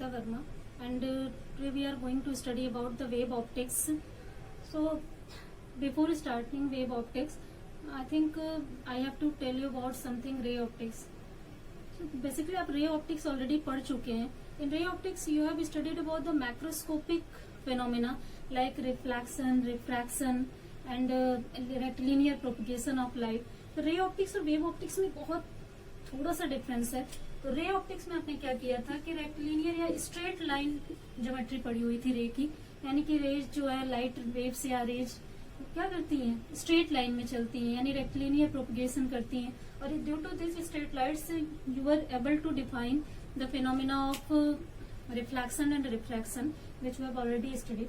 Nandita Verma, and today we are going to study about the wave optics. So before starting wave optics, I think I have to tell you about something ray optics. So basically आप ray optics already पढ़ चुके हैं. In ray optics you have studied about the macroscopic phenomena like reflection, refraction and rectilinear propagation of light. तो ray optics और wave optics में बहुत थोड़ा सा डिफरेंस है. तो रे ऑप्टिक्स में आपने क्या किया था कि रेक्टिलिनियर या स्ट्रेट लाइन ज्योमेट्री पड़ी हुई थी रे की, यानी कि रेज जो है लाइट वेव्स या रेज क्या करती हैं, स्ट्रेट लाइन में चलती हैं, यानी रेक्टिलिनियर प्रोपगेशन करती हैं. और due to this straight lights you are able to define the phenomena of reflection and refraction which we have already studied.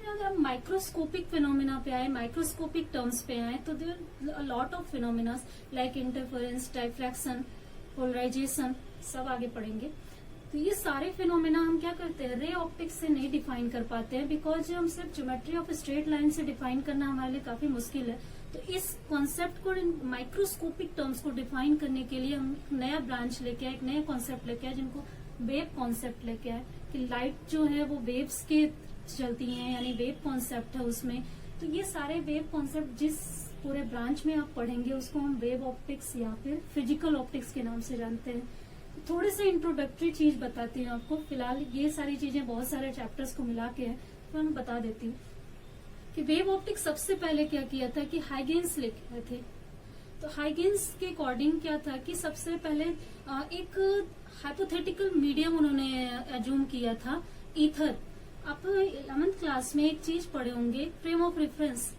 अगर हम माइक्रोस्कोपिक फिनोमिना पे आए, माइक्रोस्कोपिक टर्म्स पे आए, तो there a lot of phenomena like interference, diffraction, polarisation सब आगे पढ़ेंगे. तो ये सारे फिनोमेना हम क्या करते हैं, रे ऑप्टिक्स से नहीं डिफाइन कर पाते हैं, बिकॉज हम सिर्फ ज्योमेट्री ऑफ स्ट्रेट लाइन से डिफाइन करना हमारे लिए काफी मुश्किल है. तो इस कॉन्सेप्ट को, माइक्रोस्कोपिक टर्म्स को डिफाइन करने के लिए हम एक नया ब्रांच लेके आए, एक नया कॉन्सेप्ट लेके आए जिनको वेव कॉन्सेप्ट लेके आए, कि लाइट जो है वो वेव्स के चलती है, यानी वेव कॉन्सेप्ट है उसमें. तो ये सारे वेव कॉन्सेप्ट जिस पूरे ब्रांच में आप पढ़ेंगे उसको हम वेव ऑप्टिक्स या फिर फिजिकल ऑप्टिक्स के नाम से जानते हैं. थोड़े से इंट्रोडक्टरी चीज बताती हूँ आपको. फिलहाल ये सारी चीजें बहुत सारे चैप्टर्स को मिला के है, तो मैं बता देती हूँ कि वेव ऑप्टिक्स सबसे पहले क्या किया था कि हाइगेन्स लेके आए थे. तो हाइगेन्स के अकॉर्डिंग क्या था कि सबसे पहले एक हाइपोथेटिकल मीडियम उन्होंने एज्यूम किया था, ईथर. आप 11th क्लास में एक चीज पढ़े होंगे, frame of reference.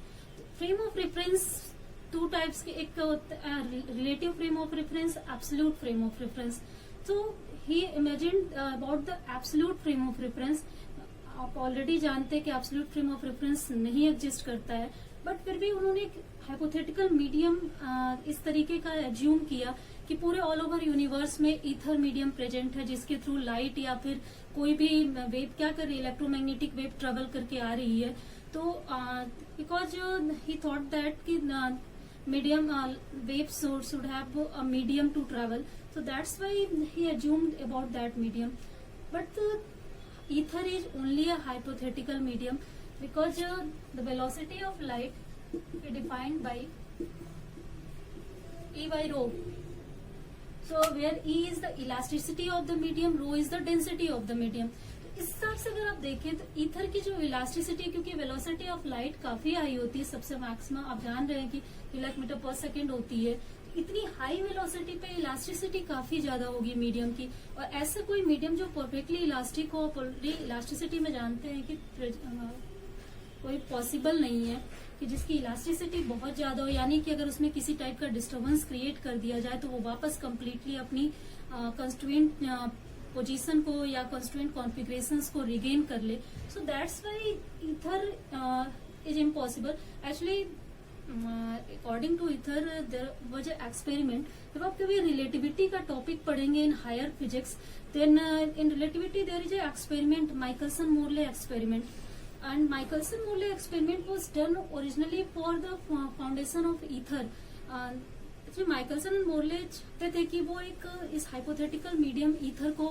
Frame of reference two types के, एक relative frame of reference, absolute frame of reference. तो he imagined about the absolute frame of reference. आप ऑलरेडी जानते हैं कि एब्सोल्यूट फ्रेम ऑफ रेफरेंस नहीं एग्जिस्ट करता है, बट फिर भी उन्होंने एक हाइपोथेटिकल मीडियम इस तरीके का एज्यूम किया कि पूरे ऑल ओवर यूनिवर्स में ईथर मीडियम प्रेजेंट है, जिसके थ्रू लाइट या फिर कोई भी वेव क्या कर रही है, इलेक्ट्रोमैग्नेटिक वेव ट्रेवल करके आ रही है. तो बिकॉज ही थॉट दैट कि medium wave should have a medium to travel, so that's why he assumed about that medium. But ether is only a hypothetical medium, because the velocity of light is defined by E by rho. So where E is the elasticity of the medium, rho is the density of the medium. इस हिसाब से अगर आप देखें तो ether की जो elasticity, क्योंकि वेलोसिटी ऑफ लाइट काफी हाई होती है, सबसे मैक्सिमम आप जान रहे हैं कि 2 लाख मीटर पर सेकेंड होती है. इतनी हाई वेलोसिटी पे इलास्टिसिटी काफी ज्यादा होगी मीडियम की. और ऐसे कोई मीडियम जो परफेक्टली इलास्टिक हो, इलास्टिसिटी में जानते हैं कि कोई पॉसिबल नहीं है कि जिसकी इलास्टिसिटी बहुत ज्यादा हो, यानी कि अगर उसमें किसी टाइप का डिस्टर्बेंस क्रिएट कर दिया जाए तो वो वापस कंप्लीटली अपनी कंस्ट्रेंट पोजीशन को या कंस्ट्रेंट कॉन्फ़िगरेशंस को रिगेन कर ले. So that's why ether is impossible. Actually according to ether there was a experiment. जब आप कभी रिलेटिविटी का टॉपिक पढ़ेंगे in higher physics, then in relativity there is a experiment, Michelson Morley experiment. And Michelson Morley experiment was done originally for the foundation of ether. Michelson and Morley चाहते थे कि वो एक इस हाइपोथेटिकल मीडियम ईथर को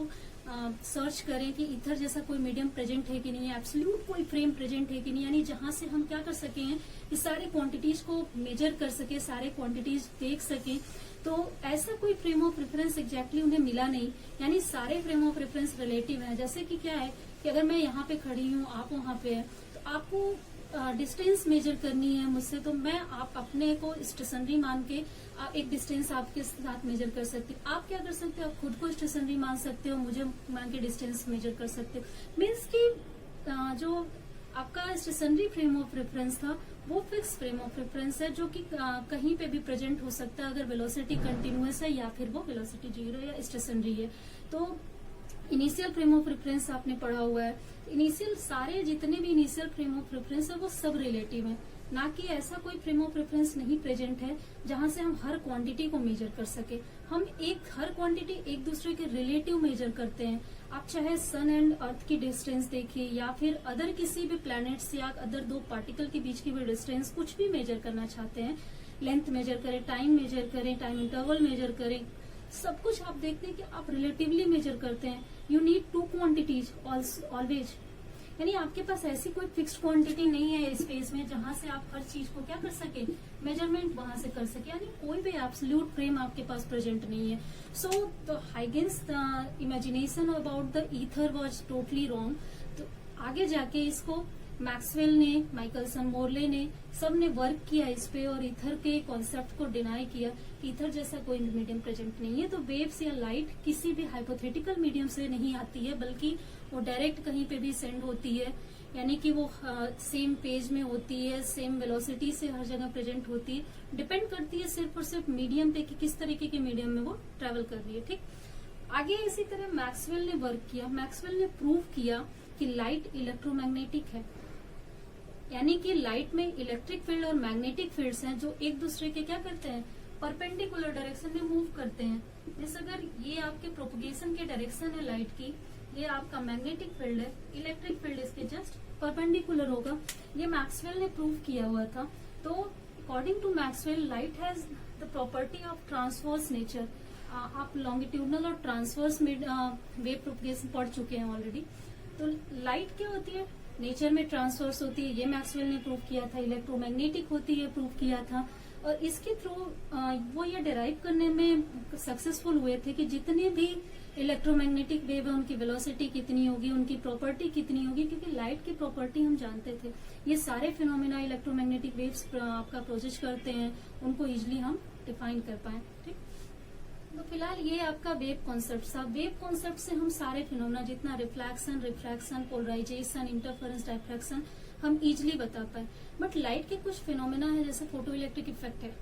search करें कि ether जैसा कोई मीडियम प्रेजेंट है कि नहीं, एब्सोल्यूट कोई फ्रेम प्रेजेंट है कि नहीं, यानी जहां से हम क्या कर सके हैं, इस सारे क्वांटिटीज को मेजर कर सके, सारे क्वांटिटीज देख सके. तो ऐसा कोई फ्रेम ऑफ रेफरेंस एग्जैक्टली उन्हें मिला नहीं, यानी सारे फ्रेम ऑफ रेफरेंस रिलेटिव है. जैसे कि क्या है कि अगर मैं यहाँ पे खड़ी हूँ, आप वहां पे है, तो आपको डिस्टेंस मेजर करनी है मुझसे, तो मैं आप अपने को स्टेशनरी मान के एक डिस्टेंस आपके साथ मेजर कर सकते हो. आप क्या कर सकते हो, आप खुद को स्टेशनरी मान सकते हो, मुझे मान के डिस्टेंस मेजर कर सकते हो. मीन्स कि जो आपका स्टेशनरी फ्रेम ऑफ रेफरेंस था वो फिक्स फ्रेम ऑफ रेफरेंस है, जो कि कहीं पे भी प्रेजेंट हो सकता है अगर वेलोसिटी कंटिन्यूअस है या फिर वो वेलोसिटी जीरो या स्टेशनरी है. तो इनिशियल फ्रेम ऑफ रेफरेंस आपने पढ़ा हुआ है. इनिशियल सारे जितने भी इनिशियल फ्रेम ऑफ रेफरेंस है वो सब रिलेटिव है, ना कि ऐसा कोई फ्रेम ऑफ रेफरेंस नहीं प्रेजेंट है जहां से हम हर क्वांटिटी को मेजर कर सके. हम हर क्वांटिटी एक दूसरे के रिलेटिव मेजर करते हैं. आप चाहे सन एंड अर्थ की डिस्टेंस देखिए या फिर अदर किसी भी प्लैनेट्स या अदर दो पार्टिकल के बीच की भी डिस्टेंस, कुछ भी मेजर करना चाहते हैं, लेंथ मेजर करें, टाइम मेजर करें, टाइम इंटरवल मेजर करें, सब कुछ आप देखते हैं कि आप रिलेटिवली मेजर करते हैं। यू नीड 2 क्वांटिटीज ऑलवेज, यानी आपके पास ऐसी कोई फिक्स्ड क्वांटिटी नहीं है स्पेस में जहां से आप हर चीज को क्या कर सके, मेजरमेंट वहां से कर सके, यानी कोई भी एब्सोल्यूट फ्रेम आपके पास प्रेजेंट नहीं है। So the Huygens imagination about the ether was totally wrong. तो आगे जाके इसको मैक्सवेल ने, माइकलसन, मोरले ने, सब ने वर्क किया इस पे और ईथर के कॉन्सेप्ट को डिनाई किया। ईथर जैसा कोई मीडियम प्रेजेंट नहीं है। तो वेव्स या लाइट किसी भी हाइपोथेटिकल मीडियम से नहीं आती है, बल्कि वो डायरेक्ट कहीं पे भी सेंड होती है, यानी कि वो सेम पेज में होती है, सेम वेलोसिटी से हर जगह प्रेजेंट होती है। डिपेंड करती है सिर्फ और सिर्फ मीडियम पे कि किस तरीके के मीडियम में वो ट्रेवल कर रही है। ठीक, आगे इसी तरह मैक्सवेल ने वर्क किया। मैक्सवेल ने प्रूव किया कि लाइट इलेक्ट्रोमैग्नेटिक है, यानी कि लाइट में इलेक्ट्रिक फील्ड और मैग्नेटिक फील्ड्स हैं जो एक दूसरे के क्या करते हैं, परपेंडिकुलर डायरेक्शन में मूव करते हैं। जैसे अगर ये आपके प्रोपगेशन के डायरेक्शन है लाइट की, ये आपका मैग्नेटिक फील्ड है, इलेक्ट्रिक फील्ड इसके जस्ट परपेंडिकुलर होगा। ये मैक्सवेल ने प्रूव किया हुआ था। तो according to Maxwell light has the property of transverse nature. आप लॉन्गिट्यूडनल और ट्रांसवर्स वेव प्रोपगेशन पढ़ चुके हैं ऑलरेडी। तो लाइट क्या होती है, नेचर में ट्रांसवर्स होती है, ये मैक्सवेल ने प्रूव किया था। इलेक्ट्रोमैग्नेटिक होती है, प्रूव किया था। और इसके थ्रू वो ये डिराइव करने में सक्सेसफुल हुए थे कि जितने भी इलेक्ट्रोमैग्नेटिक वेव है उनकी वेलोसिटी कितनी होगी, उनकी प्रॉपर्टी कितनी होगी, क्योंकि लाइट की प्रॉपर्टी हम जानते थे। ये सारे फिनोमेना इलेक्ट्रोमैग्नेटिक वेव्स आपका प्रोसेस करते हैं, उनको इजिली हम डिफाइन कर पाए। ठीक, तो फिलहाल ये आपका वेव कॉन्सेप्ट था। वेव कॉन्सेप्ट से हम सारे फिनोमेना जितना reflection, refraction, polarisation, interference, diffraction हम इजिली बता पाए। बट लाइट के कुछ फिनोमेना है, जैसे फोटो इलेक्ट्रिक इफेक्ट है,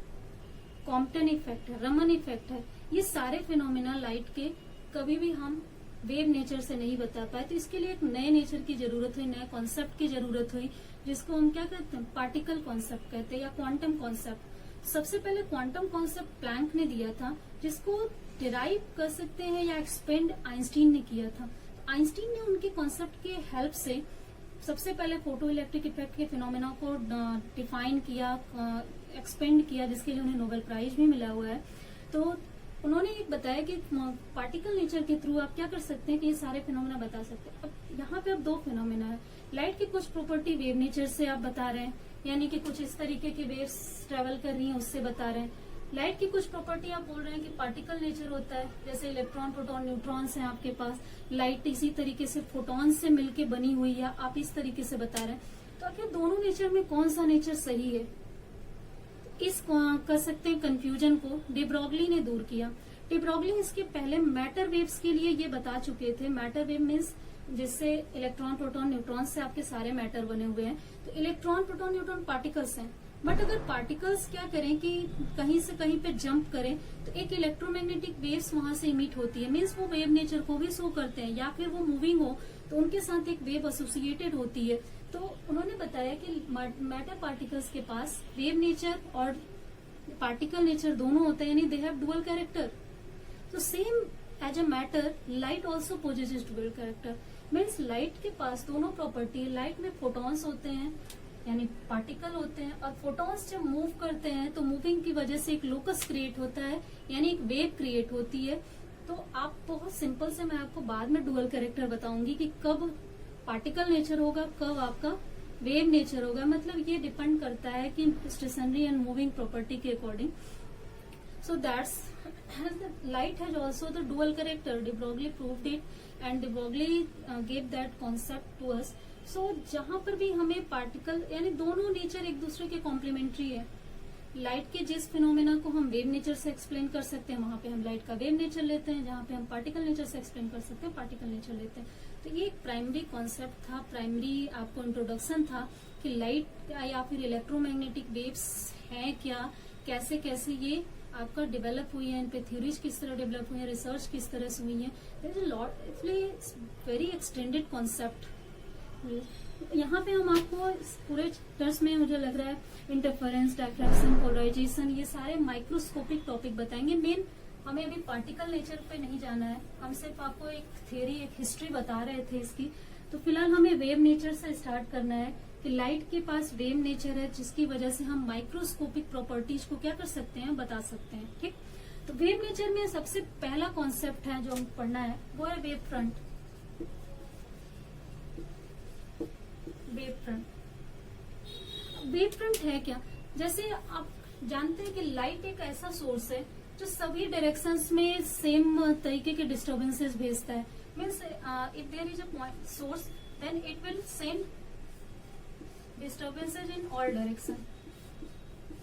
कॉम्पटन इफेक्ट है, रमन इफेक्ट है, ये सारे फिनोमेना लाइट के कभी भी हम वेव नेचर से नहीं बता पाए। तो इसके लिए एक नए नेचर की जरूरत हुई, नए कॉन्सेप्ट की जरूरत हुई, जिसको हम क्या कहते हैं, पार्टिकल कॉन्सेप्ट कहते हैं या क्वांटम कॉन्सेप्ट। सबसे पहले क्वांटम कॉन्सेप्ट प्लैंक ने दिया था, जिसको डिराइव कर सकते हैं या एक्सपेंड आइंस्टीन ने किया था। आइंस्टीन ने उनके कॉन्सेप्ट के हेल्प से सबसे पहले फोटो इलेक्ट्रिक इफेक्ट के फिनोमेना को डिफाइन किया, एक्सपेंड किया, जिसके लिए उन्हें नोबेल प्राइज भी मिला हुआ है। तो उन्होंने एक बताया कि पार्टिकल नेचर के थ्रू आप क्या कर सकते हैं कि ये सारे फिनोमेना बता सकते हैं। अब यहाँ पे अब 2 फिनोमेना है। लाइट की कुछ प्रॉपर्टी वेव नेचर से आप बता रहे हैं, यानी कि कुछ इस तरीके की वेव्स ट्रेवल कर रही हैं उससे बता रहे हैं। लाइट की कुछ प्रॉपर्टी आप बोल रहे हैं कि पार्टिकल नेचर होता है, जैसे इलेक्ट्रॉन, प्रोटॉन, न्यूट्रॉन्स हैं आपके पास। लाइट इसी तरीके से फोटॉन से मिलके बनी हुई है, आप इस तरीके से बता रहे हैं। तो आखिर दोनों नेचर में कौन सा नेचर सही है, इस कर सकते हैं कंफ्यूजन को डे ब्रॉगली ने दूर किया। डे ब्रॉगली इसके पहले मैटर वेव्स के लिए ये बता चुके थे। मैटर वेव मीन्स जिससे इलेक्ट्रॉन, प्रोटॉन, न्यूट्रॉन से आपके सारे मैटर बने हुए हैं। तो इलेक्ट्रॉन, प्रोटॉन, न्यूट्रॉन पार्टिकल्स हैं। बट अगर पार्टिकल्स क्या करें कि कहीं से कहीं पे जंप करें, तो एक इलेक्ट्रोमैग्नेटिक वेव्स वहां से इमिट होती है, मीन्स वो वेव नेचर को भी शो करते हैं। या फिर वो मूविंग हो तो उनके साथ एक वेव एसोसिएटेड होती है। तो उन्होंने बताया कि मैटर पार्टिकल्स के पास वेव नेचर और पार्टिकल नेचर दोनों होता है, यानी दे हैव डुअल कैरेक्टर। तो same as a matter light also possesses dual character, means light के पास दोनों प्रॉपर्टी। लाइट में फोटॉन्स होते हैं, यानी पार्टिकल होते हैं, और फोटॉन्स जब मूव करते हैं तो मूविंग की वजह से एक लोकस क्रिएट होता है, यानी एक वेव क्रिएट होती है। तो आप बहुत सिंपल से, मैं आपको बाद में डुअल कैरेक्टर बताऊंगी कि कब पार्टिकल नेचर होगा, कब आपका वेव नेचर होगा। मतलब ये डिपेंड करता है कि स्टेशनरी एंड मूविंग प्रॉपर्टी के according. So that's light has also the dual character. De Broglie proved it and De Broglie gave that concept to us. So जहां पर भी हमें पार्टिकल, यानी दोनों नेचर एक दूसरे के कॉम्प्लीमेंट्री है। लाइट के जिस फिनोमेना को हम वेव नेचर से एक्सप्लेन कर सकते हैं, वहां पे हम लाइट का वेव नेचर लेते हैं। जहां पे हम पार्टिकल नेचर से एक्सप्लेन कर सकते हैं, पार्टिकल नेचर लेते हैं। तो ये एक प्राइमरी कॉन्सेप्ट था, प्राइमरी आपको इंट्रोडक्शन था कि लाइट या फिर इलेक्ट्रोमैग्नेटिक वेव्स हैं क्या, कैसे कैसे ये आपका डेवलप हुई है, इन पे थ्योरीज किस तरह डेवलप हुई है, रिसर्च किस तरह से हुई है। There is a lot, very extended concept. यहाँ पे हम आपको पूरे चैप्टर्स में, मुझे लग रहा है, इंटरफेरेंस, डायफ्रैक्शन, पोलराइजेशन, ये सारे माइक्रोस्कोपिक टॉपिक बताएंगे। मेन हमें अभी पार्टिकल नेचर पे नहीं जाना है, हम सिर्फ आपको एक थ्योरी, एक हिस्ट्री बता रहे थे इसकी। तो फिलहाल हमें वेव नेचर से स्टार्ट करना है कि लाइट के पास वेव नेचर है, जिसकी वजह से हम माइक्रोस्कोपिक प्रॉपर्टीज को क्या कर सकते हैं, बता सकते हैं। ठीक, तो वेव नेचर में सबसे पहला कॉन्सेप्ट है जो हम पढ़ना है वो है wave front. Wave front, wave front है क्या? जैसे आप जानते हैं कि लाइट एक ऐसा सोर्स है जो सभी डायरेक्शंस में सेम तरीके के डिस्टर्बेंसेस भेजता है। Means if there is a point source then it will send disturbances in all direction,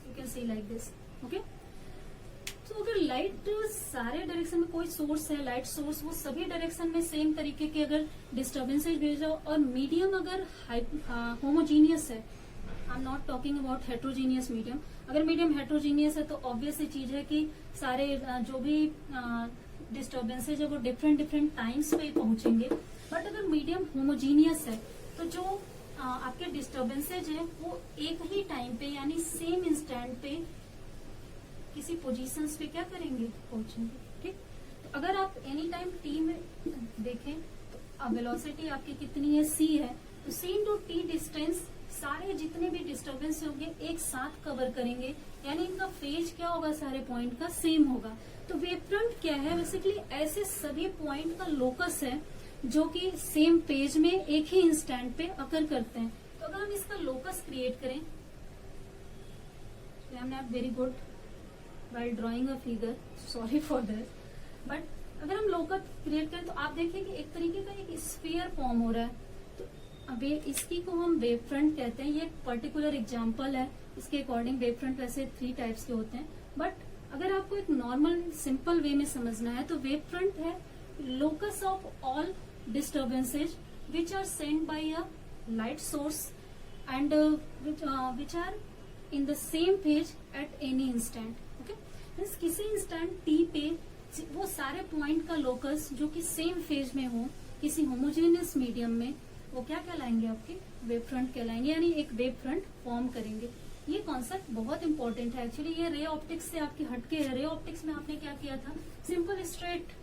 you can see like this, okay? तो अगर लाइट सारे डायरेक्शन में कोई सोर्स है, लाइट सोर्स, वो सभी डायरेक्शन में सेम तरीके के अगर डिस्टर्बेंसेज भेजा और मीडियम अगर होमोजीनियस है, I am not talking about heterogeneous medium, अगर मीडियम हेट्रोजीनियस है तो ऑब्वियस चीज है कि सारे जो भी डिस्टर्बेंसेज है वो डिफरेंट डिफरेंट टाइम्स पे पहुंचेंगे। बट अगर मीडियम होमोजीनियस है तो जो आपके डिस्टर्बेंसेज है वो एक ही टाइम पे यानी सेम इंस्टेंट पे किसी पोजीशंस पे क्या करेंगे, पहुंचेंगे। ठीक, तो अगर आप एनी टाइम टी में देखें तो वेलोसिटी आपकी कितनी है, सी है, तो सी इंटू टी डिस्टेंस सारे जितने भी डिस्टर्बेंस होंगे एक साथ कवर करेंगे, यानी इनका फेज क्या होगा, सारे पॉइंट का सेम होगा। तो वेव फ्रंट क्या है, बेसिकली ऐसे सभी पॉइंट का लोकस है जो कि सेम पेज में एक ही इंस्टेंट पे अकर करते हैं। तो अगर हम इसका लोकस क्रिएट करें, I am not very good while drawing a figure, sorry for that, but अगर हम लोकस क्रिएट करें तो आप देखिए कि एक तरीके का एक स्फीयर फॉर्म हो रहा है। तो अब इसकी को हम वेव फ्रंट कहते हैं। ये एक पर्टिकुलर एग्जाम्पल है, इसके अकॉर्डिंग वेव फ्रंट वैसे 3 टाइप्स के होते हैं। बट अगर आपको एक नॉर्मल सिंपल वे में समझना है तो वेव फ्रंट है locus of all disturbances which are sent by a light source and which are in the same phase at any instant. Okay, means किसी इंस्टेंट t पे वो सारे पॉइंट का लोकस जो कि सेम फेज में हो किसी होमोजेनियस मीडियम में, वो क्या कहलाएंगे, आपके वेव फ्रंट कहलाएंगे, यानी एक वेव फ्रंट फॉर्म करेंगे। ये कॉन्सेप्ट बहुत इंपॉर्टेंट है एक्चुअली। ये रे ऑप्टिक्स से आपकी हटके है। रे ऑप्टिक्स में आपने क्या किया था, सिंपल स्ट्रेट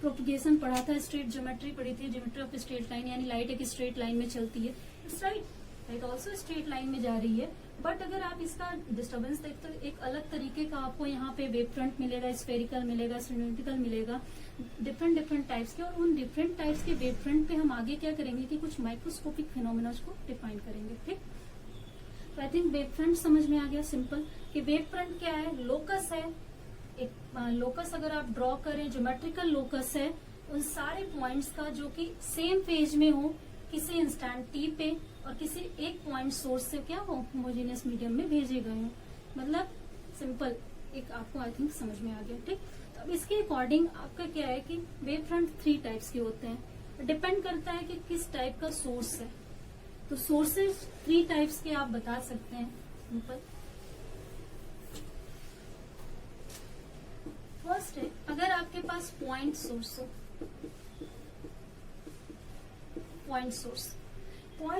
प्रोपगेशन पढ़ा था, स्ट्रेट ज्योमेट्री पढ़ी थी, ज्योमेट्री ऑफ स्ट्रेट लाइन, यानी लाइट एक स्ट्रेट लाइन में चलती है, it's right, light also straight line में जा रही है। बट अगर आप इसका डिस्टर्बेंस देखते हो एक अलग तरीके का आपको यहाँ पे वेव फ्रंट मिलेगा, स्फेरिकल मिलेगा, सिलेंड्रिकल मिलेगा, डिफरेंट डिफरेंट टाइप्स के। और उन डिफरेंट टाइप्स के वेव फ्रंट पे हम आगे क्या करेंगे कि कुछ माइक्रोस्कोपिक फिनोमेना को डिफाइन करेंगे। ठीक, तो आई थिंक वेव फ्रंट समझ में आ गया सिंपल कि वेव फ्रंट क्या है, लोकस है। एक लोकस अगर आप ड्रॉ करें, ज्योमेट्रिकल लोकस है उन सारे पॉइंट्स का जो कि सेम फेज में हो किसी इंस्टेंट टी पे और किसी एक पॉइंट सोर्स से क्या हो, होमोजेनियस मीडियम में भेजे गए हो। मतलब सिंपल एक आपको आई थिंक समझ में आ गया। ठीक, तो अब इसके अकॉर्डिंग आपका क्या है कि वेव फ्रंट 3 टाइप्स के होते हैं, डिपेंड करता है कि किस टाइप का सोर्स है। तो सोर्सेज 3 टाइप्स के आप बता सकते हैं सिंपल। फर्स्ट है, अगर आपके पास पॉइंट सोर्स हो, पॉइंट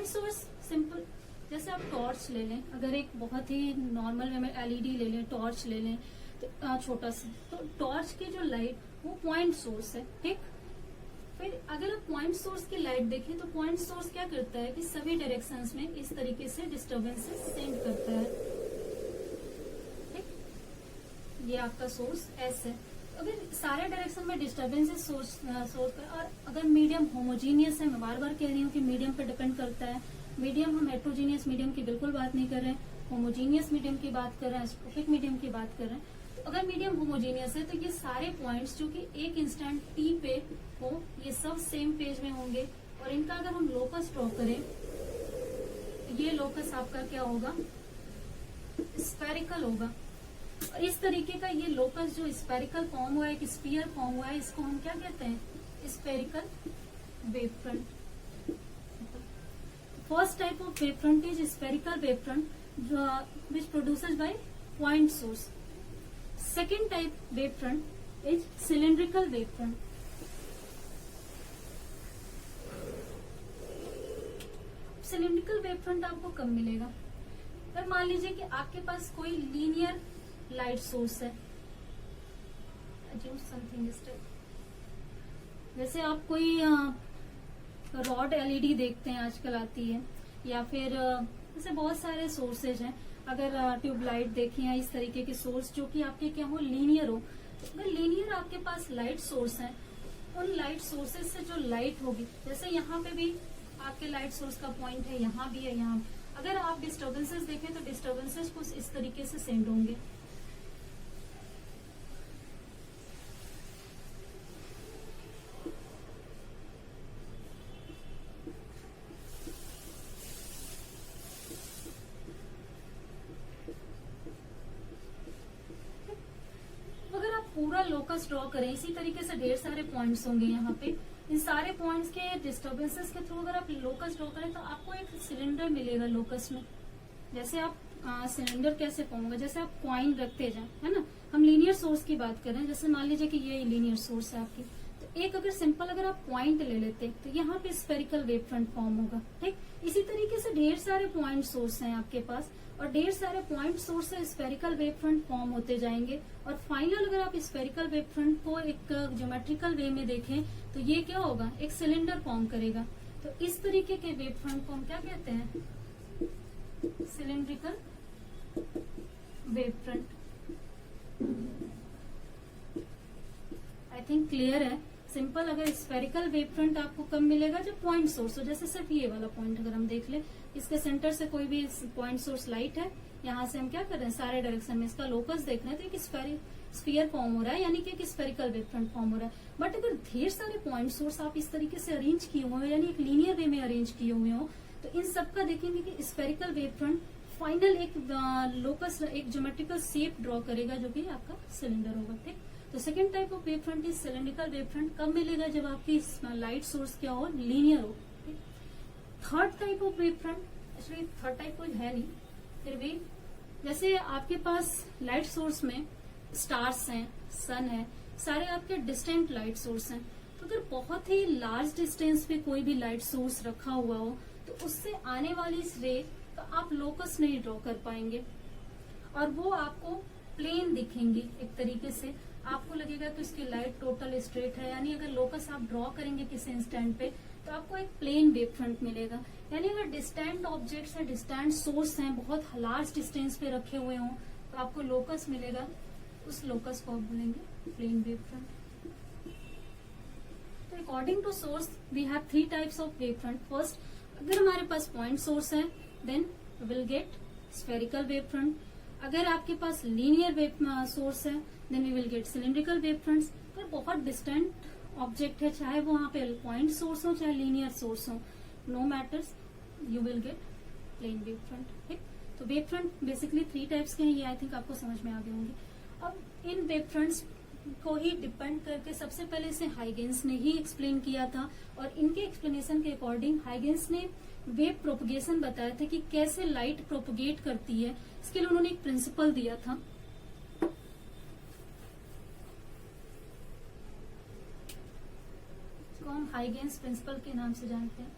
सोर्स सिंपल, जैसे आप टॉर्च ले लें, अगर एक बहुत ही नॉर्मल वे में एलईडी ले लें, टॉर्च ले लें तो छोटा सा, तो टॉर्च की जो लाइट वो पॉइंट सोर्स है। ठीक, फिर अगर आप पॉइंट सोर्स की लाइट देखें तो पॉइंट सोर्स क्या करता है कि सभी डायरेक्शंस में इस तरीके से डिस्टर्बेंसेस सेंड करता है। ठीक, ये आपका सोर्स एस है। अगर सारे डायरेक्शन में डिस्टर्बेंसेस सोर्स पर, और अगर मीडियम होमोजीनियस है, मैं बार बार कह रही हूँ कि मीडियम पर डिपेंड करता है। मीडियम हम हेट्रोजीनियस मीडियम की बिल्कुल बात नहीं कर रहे हैं, होमोजीनियस मीडियम की बात कर रहे हैं, स्टोपिक मीडियम की बात कर रहे हैं। तो अगर मीडियम होमोजीनियस है तो ये सारे पॉइंट्स जो कि एक इंस्टेंट टी पे हो ये सब सेम पेज में होंगे, और इनका अगर हम लोकस ड्रॉ करें तो ये लोकस आपका क्या होगा, स्फेरिकल होगा। और इस तरीके का ये लोकस जो स्फेरिकल फॉर्म हुआ है, एक स्फीयर फॉर्म हुआ है, इसको हम क्या कहते हैं, spherical wave front. First type of wave front is spherical wave front which produces by point source. Second type wave front is cylindrical wave front. Cylindrical wave front आपको कब मिलेगा, अगर मान लीजिए कि आपके पास कोई लीनियर लाइट सोर्स है, समथिंग इस टाइप, जैसे आप कोई रॉड एलईडी देखते हैं आजकल आती है, या फिर जैसे बहुत सारे सोर्सेज हैं। अगर ट्यूबलाइट देखें या इस तरीके के सोर्स जो कि आपके क्या हो, लीनियर हो, अगर लीनियर आपके पास लाइट सोर्स है, उन लाइट सोर्सेज से जो लाइट होगी, जैसे यहाँ पे भी आपके लाइट सोर्स का पॉइंट है, यहाँ भी है, यहाँ अगर आप डिस्टर्बेंसेस देखें तो डिस्टर्बेंसेस कुछ इस तरीके से सेंड होंगे। अगर आप पूरा लोकस ड्रॉ करें, इसी तरीके से ढेर सारे पॉइंट्स होंगे यहाँ पे, इन सारे पॉइंट्स के डिस्टर्बेंसेस के थ्रू अगर आप लोकस ड्रॉ करें तो आपको एक सिलेंडर मिलेगा लोकस में। जैसे आप सिलेंडर कैसे फॉर्म होगा, जैसे आप कॉइन रखते जाए, है ना। हम लीनियर सोर्स की बात कर रहे हैं, जैसे मान लीजिए कि ये लीनियर सोर्स है आपकी, तो एक अगर सिंपल अगर आप पॉइंट ले लेते तो यहाँ पे स्फेरिकल वेव फ्रंट फॉर्म होगा, ठीक। इसी तरीके से ढेर सारे पॉइंट सोर्स हैं आपके पास, और ढेर सारे पॉइंट सोर्स से स्फेरिकल वेव फ्रंट फॉर्म होते जाएंगे, और फाइनल अगर आप स्फेरिकल वेव फ्रंट को एक ज्योमेट्रिकल वे में देखें तो ये क्या होगा, एक सिलेंडर फॉर्म करेगा। तो इस तरीके के वेव फ्रंट को हम क्या कहते हैं, cylindrical wave front. I think clear है। सिंपल अगर स्फेरिकल वेव फ्रंट आपको कब मिलेगा, जब पॉइंट सोर्स हो। जैसे सिर्फ ये वाला पॉइंट अगर हम देख ले, इसके सेंटर से कोई भी पॉइंट सोर्स लाइट है, यहाँ से हम क्या कर रहे हैं, सारे डायरेक्शन में इसका लोकस देख रहे हैं, तो एक स्फीयर फॉर्म हो रहा है, यानी कि एक स्फेरिकल वेव फ्रंट फॉर्म हो रहा है। बट अगर ढेर सारे पॉइंट सोर्स आप इस तरीके से अरेंज किए हुए हो, यानी एक लीनियर वे में अरेंज किए हुए हो, तो इन सबका देखेंगे कि स्फेरिकल वेव फ्रंट फाइनल एक लोकस, एक ज्योमेट्रिकल शेप ड्रॉ करेगा, जो कि आपका सिलेंडर होगा, ठीक। तो second type of wave front is cylindrical wave front. कब मिलेगा, जब आपकी लाइट सोर्स क्या हो, लीनियर हो, ठीक। Third type of wave front, actually third type कोई है नहीं, फिर भी जैसे आपके पास लाइट सोर्स में स्टार्स हैं, सन है, सारे आपके डिस्टेंट लाइट सोर्स हैं। तो अगर बहुत ही लार्ज डिस्टेंस पे कोई भी लाइट सोर्स रखा हुआ हो, तो उससे आने वाली इस रे का आप लोकस नहीं ड्रॉ कर पाएंगे, और वो आपको प्लेन दिखेंगी एक तरीके से। आपको लगेगा कि इसकी लाइट टोटल स्ट्रेट है, यानी अगर लोकस आप ड्रॉ करेंगे किसी इंस्टेंट पे तो आपको एक प्लेन वेव फ्रंट मिलेगा। यानी अगर डिस्टेंट ऑब्जेक्ट्स हैं, डिस्टेंट सोर्स हैं, बहुत लार्ज डिस्टेंस पे रखे हुए हों, तो आपको लोकस मिलेगा, उस लोकस को आप बोलेंगे प्लेन वेव फ्रंट। तो according to source we have three types of wave front. First, अगर हमारे पास पॉइंट सोर्स है, then will get spherical wave front. अगर आपके पास लीनियर वेव सोर्स है, then we will get cylindrical wave fronts. अगर बहुत डिस्टेंट ऑब्जेक्ट है, चाहे वो वहां पे पॉइंट सोर्स हो चाहे लीनियर सोर्स हो, no matters, you will get plane wave front, ठीक। तो wave front basically three types के हैं, ये आई थिंक आपको समझ में आ गए होंगे। अब इन वेव फ्रंट्स को ही डिपेंड करके सबसे पहले इसे हाइगेंस ने ही एक्सप्लेन किया था, और इनके एक्सप्लेनेशन के अकॉर्डिंग हाइगेंस ने वेव प्रोपगेशन बताया था कि कैसे लाइट प्रोपगेट करती है। इसके लिए उन्होंने एक प्रिंसिपल दिया था, इसको हम हाइगेंस प्रिंसिपल के नाम से जानते हैं।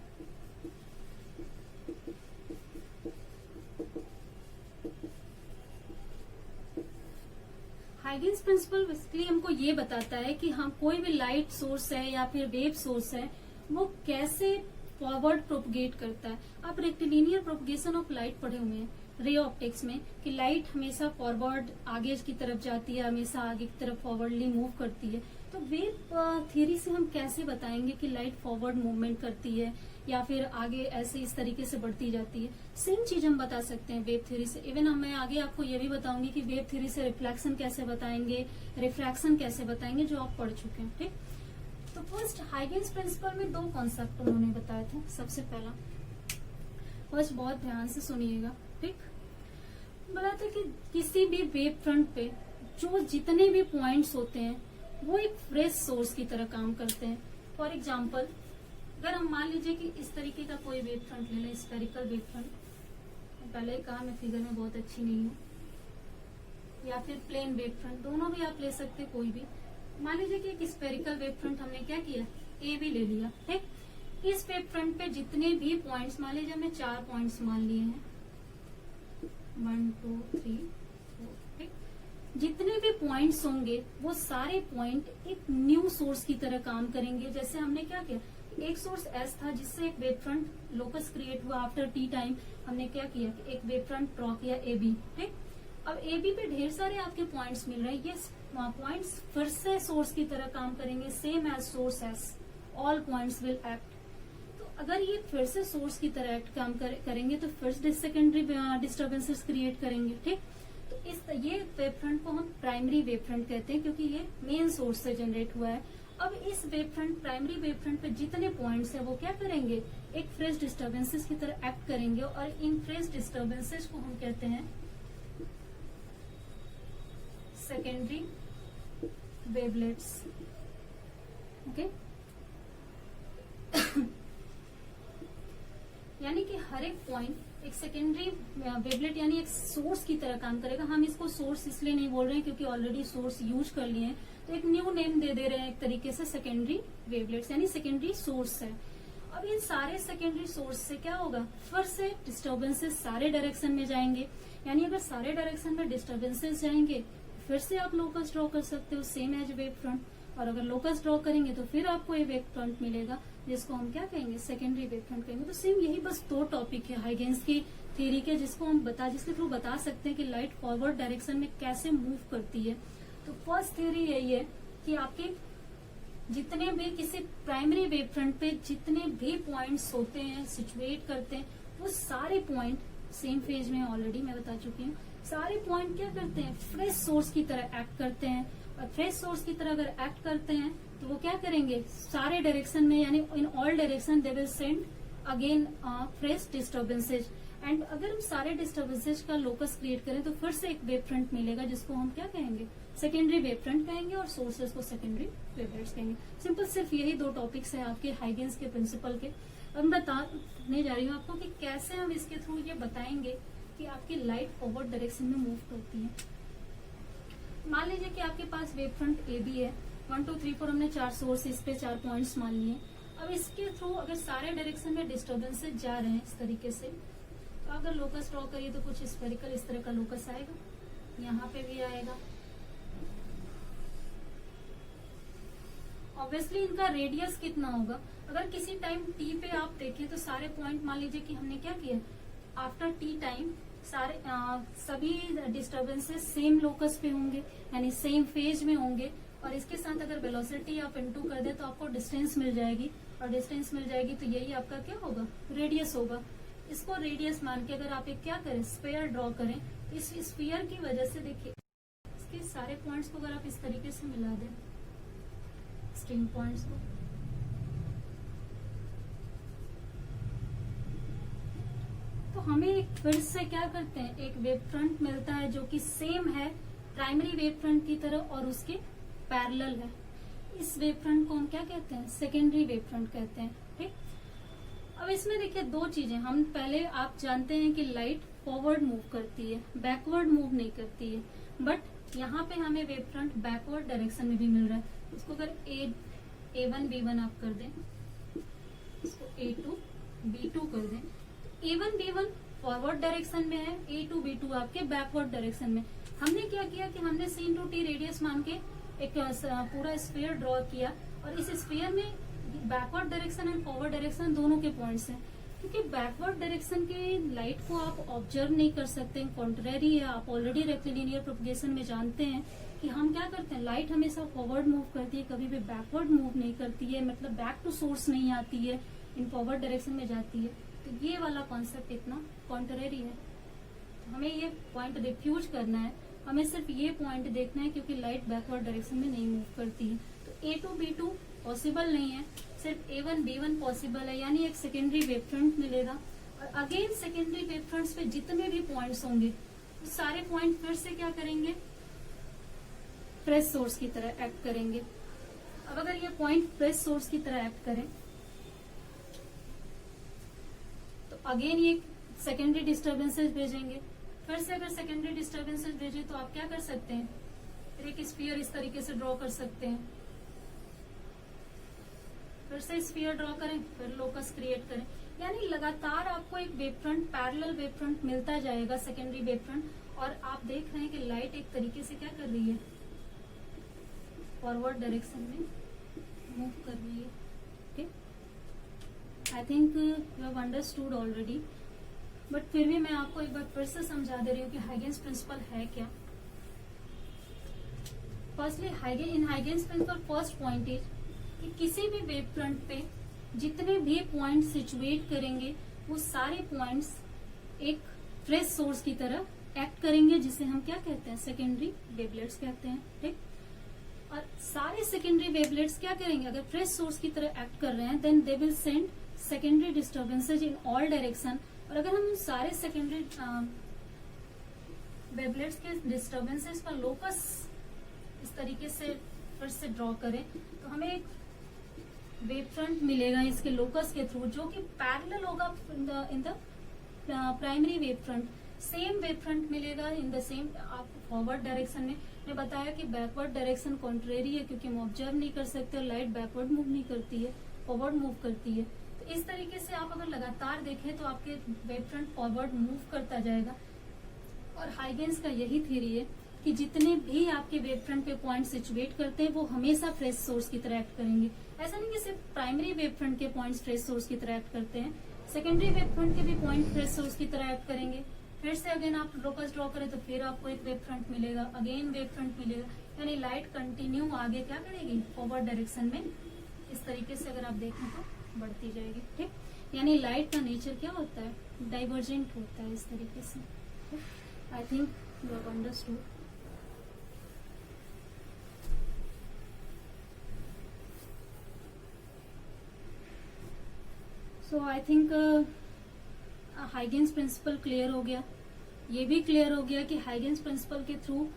हाइगेंस प्रिंसिपल बेसिकली हमको ये बताता है कि हम कोई भी लाइट सोर्स है या फिर वेव सोर्स है, वो कैसे फॉरवर्ड प्रोपगेट करता है। आप रेक्टिलिनियर प्रोपगेशन ऑफ लाइट पढ़े हुए हैं रे ऑप्टिक्स में, कि लाइट हमेशा फॉरवर्ड आगे की तरफ जाती है, हमेशा आगे की तरफ फॉरवर्डली मूव करती है। तो वेव थ्योरी से हम कैसे बताएंगे कि लाइट फॉरवर्ड मूवमेंट करती है या फिर आगे ऐसे इस तरीके से बढ़ती जाती है। सेम चीज हम बता सकते हैं वेव थ्योरी से। इवन मैं आगे आपको ये भी बताऊंगी कि वेव थ्योरी से रिफ्लेक्शन कैसे बताएंगे, रिफ्रैक्शन कैसे बताएंगे, जो आप पढ़ चुके हैं, ठीक। तो फर्स्ट हाइगेंस प्रिंसिपल में दो कॉन्सेप्ट उन्होंने बताए थे। सबसे पहला, फर्स्ट बहुत ध्यान से सुनिएगा, ठीक। बोला था कि किसी भी वेव फ्रंट पे जो जितने भी पॉइंट्स होते हैं वो एक फ्रेश सोर्स की तरह काम करते हैं। फॉर एग्जाम्पल, अगर हम मान लीजिए कि इस तरीके का कोई वेव फ्रंट ले लें, स्फेरिकल वेव फ्रंट, पहले ही कहा मैं फिगर में बहुत अच्छी नहीं हूँ, या फिर प्लेन वेव फ्रंट, दोनों भी आप ले सकते हैं, कोई भी। मान लीजिए कि एक स्फेरिकल वेव फ्रंट हमने क्या किया, ए भी ले लिया, ठीक। इस वेव फ्रंट पे जितने भी पॉइंट्स, मान लीजिए हमने 4 पॉइंट्स मान लिए हैं, 1 2 3 4, ठीक। जितने भी पॉइंट्स होंगे वो सारे पॉइंट एक न्यू सोर्स की तरह काम करेंगे। जैसे हमने क्या किया, एक सोर्स एस था जिससे एक वेव फ्रंट लोकस क्रिएट हुआ। आफ्टर टी टाइम हमने क्या किया कि एक वेव फ्रंट ड्रॉ किया ए बी, ठीक। अब ए बी पे ढेर सारे आपके पॉइंट्स मिल रहे हैं, ये पॉइंट्स फिर से सोर्स की तरह काम करेंगे, same as source as all points will act. तो अगर ये फिर से सोर्स की तरह एक्ट काम करेंगे तो फिर सेकेंडरी डिस्टर्बेंसेस क्रिएट करेंगे, ठीक। तो ये वेव फ्रंट को हम प्राइमरी वेव फ्रंट कहते हैं क्योंकि ये मेन सोर्स से जनरेट हुआ है। अब इस wave front, primary wave front पे जितने पॉइंट्स है वो क्या करेंगे, एक फ्रेश डिस्टर्बेंसेस की तरह एक्ट करेंगे और इन फ्रेश डिस्टर्बेंसेस को हम कहते हैं सेकेंडरी वेवलेट्स, ओके। यानी कि हर एक पॉइंट एक सेकेंडरी वेवलेट यानी एक सोर्स की तरह काम करेगा। हम इसको सोर्स इसलिए नहीं बोल रहे हैं क्योंकि ऑलरेडी सोर्स यूज कर लिए हैं, तो एक न्यू नेम दे रहे हैं एक तरीके से, सेकेंडरी वेवलेट्स यानी सेकेंडरी सोर्स है। अब इन सारे सेकेंडरी सोर्स से क्या होगा, फिर से डिस्टर्बेंसेस सारे डायरेक्शन में जाएंगे। यानी अगर सारे डायरेक्शन में डिस्टर्बेंसेस जाएंगे फिर से आप लोकस ड्रॉ कर सकते हो सेम एज वेव फ्रंट, और अगर लोकस ड्रॉ करेंगे तो फिर आपको ये वेव फ्रंट मिलेगा जिसको हम क्या कहेंगे, सेकेंडरी वेव फ्रंट कहेंगे। तो सेम यही बस दो टॉपिक है हाइगेंस की थ्योरी के जिसके थ्रू बता सकते हैं कि लाइट फॉरवर्ड डायरेक्शन में कैसे मूव करती है। तो फर्स्ट थ्योरी यही है कि आपके जितने भी किसी प्राइमरी वेव फ्रंट पे जितने भी पॉइंट्स होते हैं, सिचुएट करते हैं, वो सारे पॉइंट सेम फेज में ऑलरेडी मैं बता चुकी हूँ, सारे पॉइंट क्या करते हैं, फ्रेश सोर्स की तरह एक्ट करते हैं। और फ्रेश सोर्स की तरह अगर एक्ट करते हैं तो वो क्या करेंगे, सारे डायरेक्शन में यानी इन all direction they will send again fresh disturbances. And अगर हम सारे डिस्टर्बेंसेज का लोकस क्रिएट करें तो फिर से एक वेव फ्रंट मिलेगा जिसको हम क्या कहेंगे, सेकेंडरी वेव फ्रंट कहेंगे, और सोर्सेज को सेकेंडरी वेवलेट्स कहेंगे। सिंपल सिर्फ यही दो टॉपिक्स है आपके हाइगेंस के प्रिंसिपल के। अब मैं बताने जा रही हूँ आपको कि कैसे हम इसके थ्रू ये बताएंगे कि आपकी लाइट फॉरवर्ड डायरेक्शन में मूव करती है। मान लीजिए कि आपके पास वेव फ्रंट ए बी है, 1 2 3 4 हमने 4 सोर्स इस पे 4 पॉइंट्स मान लिए। अब इसके थ्रू अगर सारे डायरेक्शन में डिस्टर्बेंसेज जा रहे हैं इस तरीके से, तो अगर लोकस ड्रॉ करिए तो कुछ स्फेरिकल इस तरह का लोकस आएगा, यहाँ पे भी आएगा। ऑब्वियसली इनका रेडियस कितना होगा, अगर किसी टाइम टी पे आप देखें तो सारे पॉइंट, मान लीजिए कि हमने क्या किया, आफ्टर टी टाइम सारे सभी डिस्टर्बेंसेस सेम लोकस पे होंगे यानी सेम फेज में होंगे, और इसके साथ अगर वेलोसिटी आप इनटू कर दे तो आपको डिस्टेंस मिल जाएगी, और डिस्टेंस मिल जाएगी तो यही आपका क्या होगा, रेडियस होगा। इसको रेडियस मान के अगर आप एक क्या करें, स्फीयर ड्रॉ करें, इस स्फीयर की वजह से देखिए इसके सारे पॉइंट्स को अगर आप इस तरीके से मिला दें, स्ट्रिंग पॉइंट्स को, तो हमें एक फिर से क्या करते हैं, एक वेव फ्रंट मिलता है जो कि सेम है प्राइमरी वेव फ्रंट की तरह और उसके पैरेलल है। इस वेव फ्रंट को हम क्या कहते हैं, सेकेंडरी वेव फ्रंट कहते हैं, ठीक। अब इसमें देखिए दो चीजें, हम पहले आप जानते हैं कि लाइट फॉरवर्ड मूव करती है, बैकवर्ड मूव नहीं करती है, बट यहाँ पे हमें वेव फ्रंट बैकवर्ड डायरेक्शन में भी मिल रहा है। इसको अगर A1 B1 आप कर दें, इसको A2 B2 कर दें, A1 B1 फॉरवर्ड डायरेक्शन में है, A2 B2 आपके बैकवर्ड डायरेक्शन में। हमने क्या किया कि हमने C × T रेडियस मान के एक पूरा स्फीयर ड्रॉ किया, और इस स्फीयर में backward direction and forward direction दोनों के पॉइंट्स हैं। क्योंकि बैकवर्ड डायरेक्शन के लाइट को आप ऑब्जर्व नहीं कर सकते, कॉन्ट्रेरी है, आप ऑलरेडी रेक्टिलिनियर प्रोपगेशन में जानते हैं कि हम क्या करते हैं, लाइट हमेशा फॉरवर्ड मूव करती है, कभी भी बैकवर्ड मूव नहीं करती है, मतलब बैक टू सोर्स नहीं आती है, इन फॉरवर्ड डायरेक्शन में जाती है। तो ये वाला कॉन्सेप्ट इतना कॉन्ट्रेरी है, तो हमें ये पॉइंट रिफ्यूज करना है, हमें सिर्फ ये पॉइंट देखना है क्योंकि लाइट बैकवर्ड डायरेक्शन में नहीं मूव करती है। तो A2 B2 पॉसिबल नहीं है, सिर्फ A1 B1 पॉसिबल है, यानी एक सेकेंडरी वेव फ्रंट मिलेगा। और अगेन सेकेंडरी वेव फ्रंट्स पे जितने भी पॉइंट्स होंगे वो सारे पॉइंट फिर से क्या करेंगे, फ्रेश सोर्स की तरह एक्ट करेंगे। अब अगर ये पॉइंट फ्रेश सोर्स की तरह एक्ट करें तो अगेन ये सेकेंडरी डिस्टर्बेंसेस भेजेंगे, फिर से अगर सेकेंडरी डिस्टर्बेंसेस भेजे तो आप क्या कर सकते हैं, फिर एक स्फीयर इस तरीके से ड्रॉ कर सकते हैं, फिर से स्फीयर ड्रॉ करें, फिर लोकस क्रिएट करें, यानी लगातार आपको एक wave front, parallel wave front मिलता जाएगा, सेकेंडरी वेव फ्रंट। और आप देख रहे हैं कि लाइट एक तरीके से क्या कर रही है, फॉरवर्ड डायरेक्शन में मूव कर रही है, ठीक। आई think you have understood already but फिर भी मैं आपको एक बार फिर से समझा दे रही हूँ कि हाइगेन्स प्रिंसिपल है क्या। Firstly in Huygens principle first point is कि किसी भी वेव फ्रंट पे जितने भी पॉइंट सिचुएट करेंगे वो सारे पॉइंट्स एक फ्रेश सोर्स की तरह एक्ट करेंगे, जिसे हम क्या कहते हैं, सेकेंडरी वेवलेट्स कहते हैं। ठीक, और सारे सेकेंडरी वेवलेट्स क्या करेंगे, अगर फ्रेश सोर्स की तरह एक्ट कर रहे हैं then they will send secondary disturbances in all direction. और अगर हम उन सारे सेकेंडरी वेवलेट्स के डिस्टर्बेंसेज का लोकस इस तरीके से फिर से ड्रॉ करें तो हमें एक वेव फ्रंट मिलेगा इसके लोकस के थ्रू, जो कि पैरेलल होगा in the primary wave front. Same wave front मिलेगा इन द सेम आपको फॉरवर्ड डायरेक्शन में। मैं बताया कि बैकवर्ड डायरेक्शन कॉन्ट्रेरी है, क्योंकि हम ऑब्जर्व नहीं कर सकते और लाइट बैकवर्ड मूव नहीं करती है, फॉरवर्ड मूव करती है। तो इस तरीके से आप अगर लगातार देखें तो आपके वेव फ्रंट फॉरवर्ड मूव करता जाएगा। और हाइगेन्स का यही थ्योरी है कि जितने भी आपके वेव फ्रंट पे पॉइंट सिचुएट करते हैं वो हमेशा फ्रेश सोर्स की तरह एक्ट करेंगे। ऐसा नहीं कि सिर्फ प्राइमरी वेव फ्रंट के पॉइंट्स फ्रेश सोर्स की तरह एक्ट करते हैं, सेकेंडरी वेव फ्रंट के भी पॉइंट फ्रेश सोर्स की तरह एक्ट करेंगे। फिर से अगेन आप लोकस ड्रॉ करें तो फिर आपको एक वेव फ्रंट मिलेगा, अगेन वेव फ्रंट मिलेगा, यानी लाइट कंटिन्यू आगे क्या करेगी, फॉरवर्ड डायरेक्शन में इस तरीके से अगर आप देखें तो बढ़ती जाएगी। ठीक, यानी लाइट का नेचर क्या होता है, डाइवर्जेंट होता है इस तरीके से। I think you have understood. So I think Huygens principle clear हो गया। ये भी क्लियर हो गया कि हाइगेन्स प्रिंसिपल के through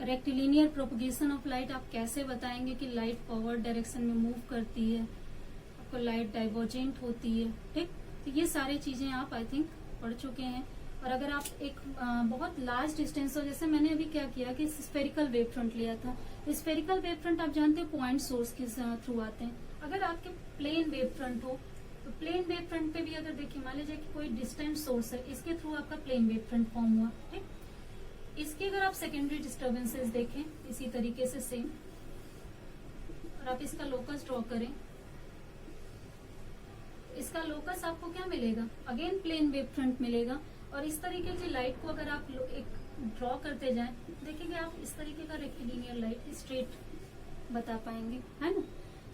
rectilinear propagation of light आप कैसे बताएंगे कि लाइट फॉरवर्ड डायरेक्शन में मूव करती है, आपको लाइट डाइवर्जेंट होती है। ठीक, तो ये सारी चीजें आप आई थिंक पढ़ चुके हैं। और अगर आप एक बहुत लार्ज डिस्टेंस हो, जैसे मैंने अभी क्या किया कि स्फेरिकल वेव फ्रंट लिया था। स्फेरिकल वेव फ्रंट आप जानते हैं पॉइंट सोर्स के थ्रू आते हैं। अगर आपके प्लेन वेव फ्रंट हो तो प्लेन वेव फ्रंट पे भी अगर देखिए, मान लीजिए कि कोई डिस्टेंट सोर्स है, इसके थ्रू आपका प्लेन वेव फ्रंट फॉर्म हुआ। ठीक, इसके अगर आप सेकेंडरी डिस्टर्बेंसेस देखें इसी तरीके से सेम, और आप इसका लोकस ड्रॉ करें, इसका लोकस आपको क्या मिलेगा, अगेन प्लेन वेव फ्रंट मिलेगा। और इस तरीके की लाइट को अगर आप एक ड्रॉ करते जाएं, देखिए आप इस तरीके का रेक्टिलिनियर लाइट स्ट्रेट बता पाएंगे, है ना।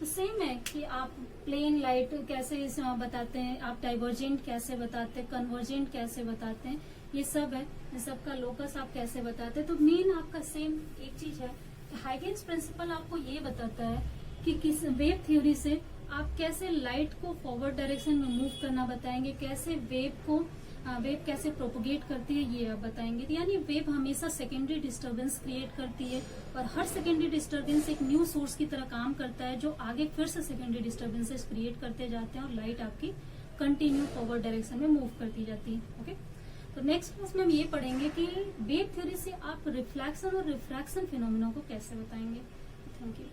तो सेम है कि आप प्लेन लाइट कैसे बताते हैं, आप डाइवर्जेंट कैसे बताते हैं, कन्वर्जेंट कैसे बताते हैं, ये सब है। इन सब का लोकस आप कैसे बताते हैं। तो मेन आपका सेम एक चीज है कि हाइगेन्स प्रिंसिपल आपको ये बताता है कि किस वेव थ्योरी से आप कैसे लाइट को फॉरवर्ड डायरेक्शन में मूव करना बताएंगे, कैसे वेव कैसे प्रोपोगेट करती है ये आप बताएंगे। यानी वेव हमेशा सेकेंडरी डिस्टर्बेंस क्रिएट करती है और हर सेकेंडरी डिस्टर्बेंस एक न्यू सोर्स की तरह काम करता है, जो आगे फिर से सेकेंडरी डिस्टर्बेंसेस क्रिएट करते जाते हैं और लाइट आपकी कंटिन्यू फॉरवर्ड डायरेक्शन में मूव करती जाती है। ओके, तो नेक्स्ट क्लास में हम ये पढ़ेंगे कि वेव थ्योरी से आप रिफ्लेक्शन और रिफ्रैक्शन फिनोमेना को कैसे बताएंगे। Thank you.